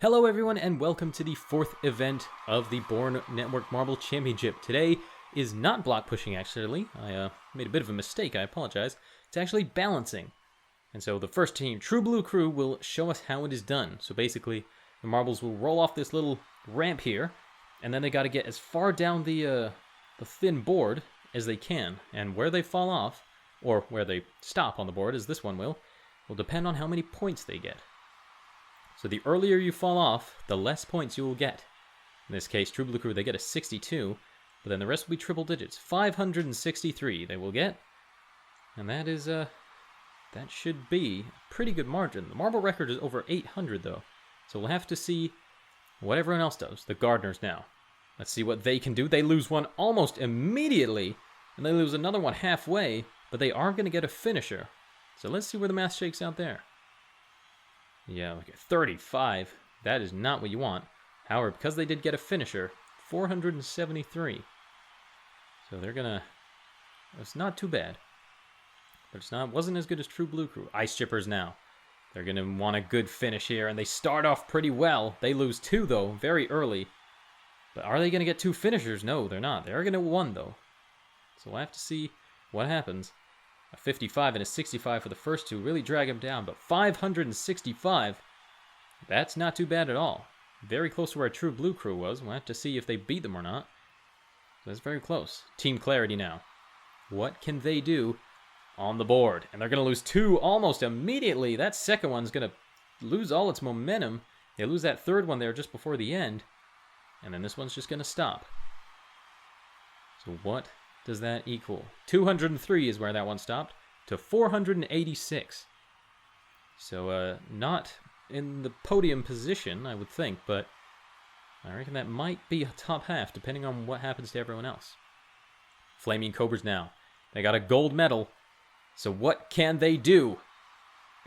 Hello everyone and welcome to the fourth event of the Bourne Network Marble Championship. Today is not block pushing actually. I made a bit of a mistake, I apologize. It's actually balancing. And so the first team, True Blue Crew, will show us how it is done. So basically, the marbles will roll off this little ramp here, and then they got to get as far down the thin board as they can. And where they fall off, or where they stop on the board, as this one will depend on how many points they get. So the earlier you fall off, the less points you will get. In this case, True Blue Crew, they get a 62, but then the rest will be triple digits. 563 they will get, and that is, that should be a pretty good margin. The marble record is over 800, though, so we'll have to see what everyone else does. The Gardeners now. Let's see what they can do. They lose one almost immediately, and they lose another one halfway, but they are going to get a finisher. So let's see where the math shakes out there. Yeah, look at 35. That is not what you want. However, because they did get a finisher, 473. So they're gonna... It's not too bad. But wasn't as good as True Blue Crew. Ice Chippers now. They're gonna want a good finish here, and they start off pretty well. They lose 2, though, very early. But are they gonna get 2 finishers? No, they're not. They are gonna 1, though. So we'll have to see what happens. A 55 and a 65 for the first two really drag him down, but 565, that's not too bad at all. Very close to where True Blue Crew was. We'll have to see if they beat them or not. So that's very close. Team Clarity now. What can they do on the board? And they're going to lose 2 almost immediately. That second one's going to lose all its momentum. They lose that third one there just before the end. And then this one's just going to stop. So what does that equal? 203 is where that one stopped, to 486. So, not in the podium position, I would think, but I reckon that might be a top half, depending on what happens to everyone else. Flaming Cobras now. They got a gold medal, so what can they do?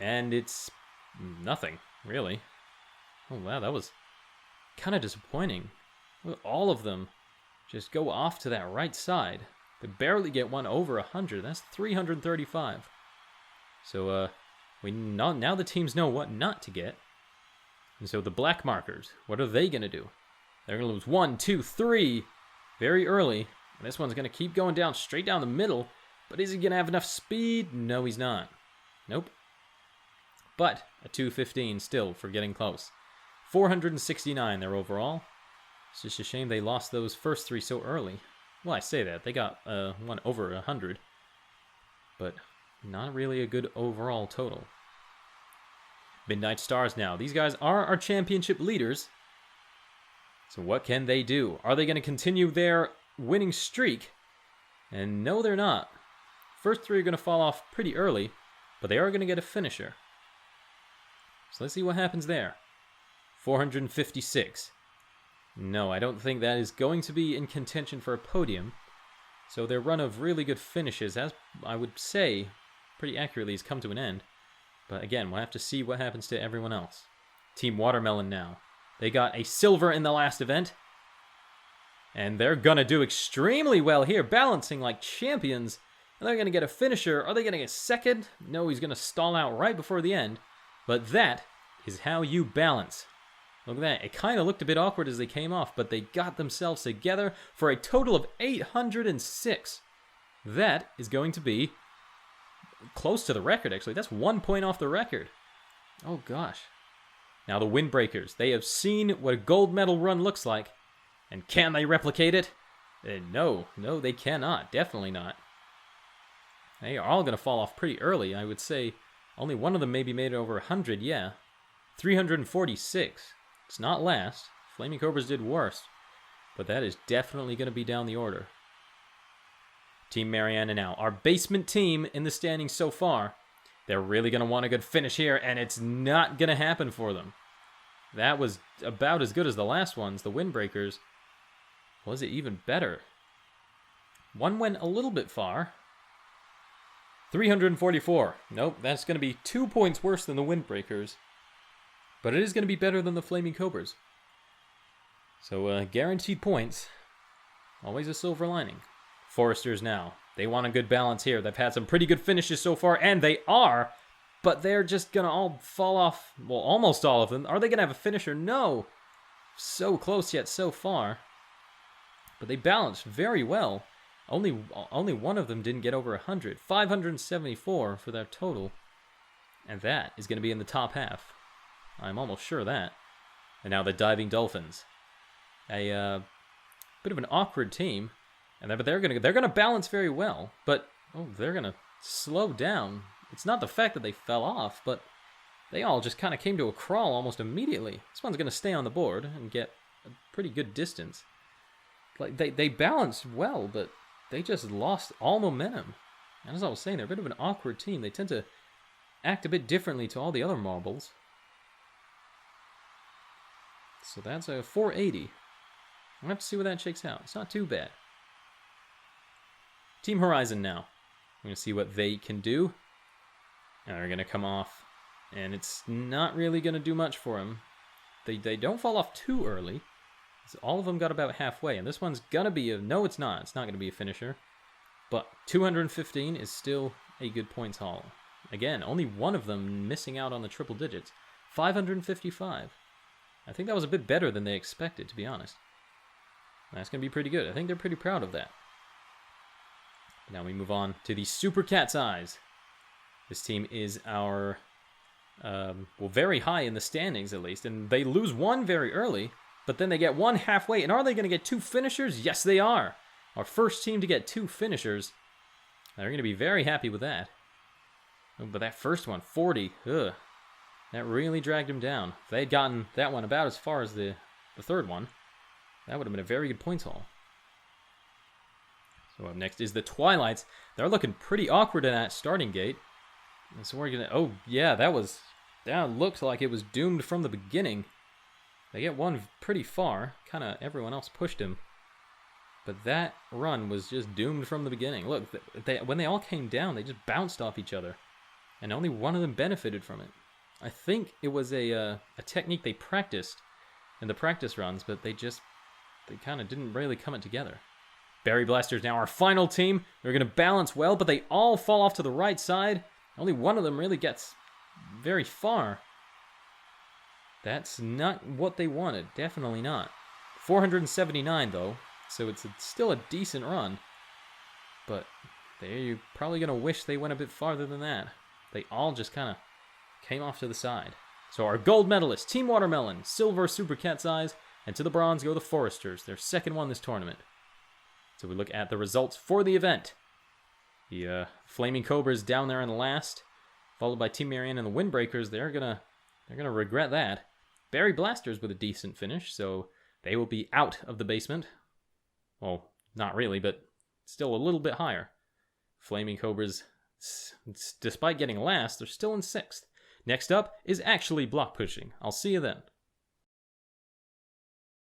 And it's nothing, really. Oh, wow, that was kind of disappointing. All of them just go off to that right side. They barely get one over 100. That's 335. So, now the teams know what not to get. And so the Blackmarkers, what are they going to do? They're going to lose 1, 2, 3 very early. And this one's going to keep going down, straight down the middle. But is he going to have enough speed? No, he's not. Nope. But a 215 still for getting close. 469 there overall. It's just a shame they lost those first 3 so early. Well, I say that. They got one over 100. But not really a good overall total. Midnight Stars now. These guys are our championship leaders. So what can they do? Are they going to continue their winning streak? And no, they're not. First 3 are going to fall off pretty early, but they are going to get a finisher. So let's see what happens there. 456. No, I don't think that is going to be in contention for a podium. So their run of really good finishes, as I would say, pretty accurately, has come to an end. But again, we'll have to see what happens to everyone else. Team Watermelon now. They got a silver in the last event. And they're going to do extremely well here, balancing like champions. And they're going to get a finisher. Are they going to get second? No, he's going to stall out right before the end. But that is how you balance. Look at that. It kind of looked a bit awkward as they came off, but they got themselves together for a total of 806. That is going to be close to the record, actually. That's 1 point off the record. Oh, gosh. Now the Windbreakers. They have seen what a gold medal run looks like. And can they replicate it? No, they cannot. Definitely not. They are all going to fall off pretty early. I would say only one of them maybe made it over 100, yeah. 346. It's not last. Flaming Cobras did worse. But that is definitely going to be down the order. Team Mariana now. Our basement team in the standings so far. They're really going to want a good finish here, and it's not going to happen for them. That was about as good as the last ones, the Windbreakers. Was it even better? One went a little bit far. 344. Nope, that's going to be 2 points worse than the Windbreakers. But it is going to be better than the Flaming Cobras. So, guaranteed points. Always a silver lining. Foresters now. They want a good balance here. They've had some pretty good finishes so far, and they are but they're just going to all fall off. Well, almost all of them. Are they going to have a finisher? No. So close yet so far. But they balanced very well. Only one of them didn't get over 100. 574 for their total. And that is going to be in the top half. I'm almost sure of that. And now the Diving Dolphins. A bit of an awkward team. But they're gonna balance very well. But they're gonna slow down. It's not the fact that they fell off, but they all just kind of came to a crawl almost immediately. This one's gonna stay on the board and get a pretty good distance. Like they balanced well, but they just lost all momentum. And as I was saying, they're a bit of an awkward team. They tend to act a bit differently to all the other marbles. So that's a 480. I'll have to see where that shakes out. It's not too bad. Team Horizon now. I'm going to see what they can do. And they're going to come off. And it's not really going to do much for them. They don't fall off too early. So all of them got about halfway. And this one's going to be a... No, it's not. It's not going to be a finisher. But 215 is still a good points haul. Again, only one of them missing out on the triple digits. 555. I think that was a bit better than they expected, to be honest. That's going to be pretty good. I think they're pretty proud of that. Now we move on to the Super Cat's Eyes. This team is our, very high in the standings at least. And they lose one very early, but then they get one halfway. And are they going to get two finishers? Yes, they are. Our first team to get two finishers. They're going to be very happy with that. Oh, but that first one, 40, ugh. That really dragged him down. If they had gotten that one about as far as the third one, that would have been a very good points haul. So up next is the Twilights. They're looking pretty awkward in that starting gate. And so we're gonna... Oh, yeah, that looked like it was doomed from the beginning. They get one pretty far. Kind of everyone else pushed him. But that run was just doomed from the beginning. Look, when they all came down, they just bounced off each other. And only one of them benefited from it. I think it was a technique they practiced in the practice runs, but they kind of didn't really come it together. Berry Blasters now our final team. They're going to balance well, but they all fall off to the right side. Only one of them really gets very far. That's not what they wanted. Definitely not. 479, though, so it's still a decent run. But they're probably going to wish they went a bit farther than that. They all just kind of came off to the side. So our gold medalists, Team Watermelon, silver Super Cat's Eyes, and to the bronze go the Foresters, their second one this tournament. So we look at the results for the event. The Flaming Cobras down there in last, followed by Team Mariana and the Windbreakers. They're gonna regret that. Berry Blasters with a decent finish, so they will be out of the basement. Well, not really, but still a little bit higher. Flaming Cobras, despite getting last, they're still in 6th. Next up is actually block pushing. I'll see you then.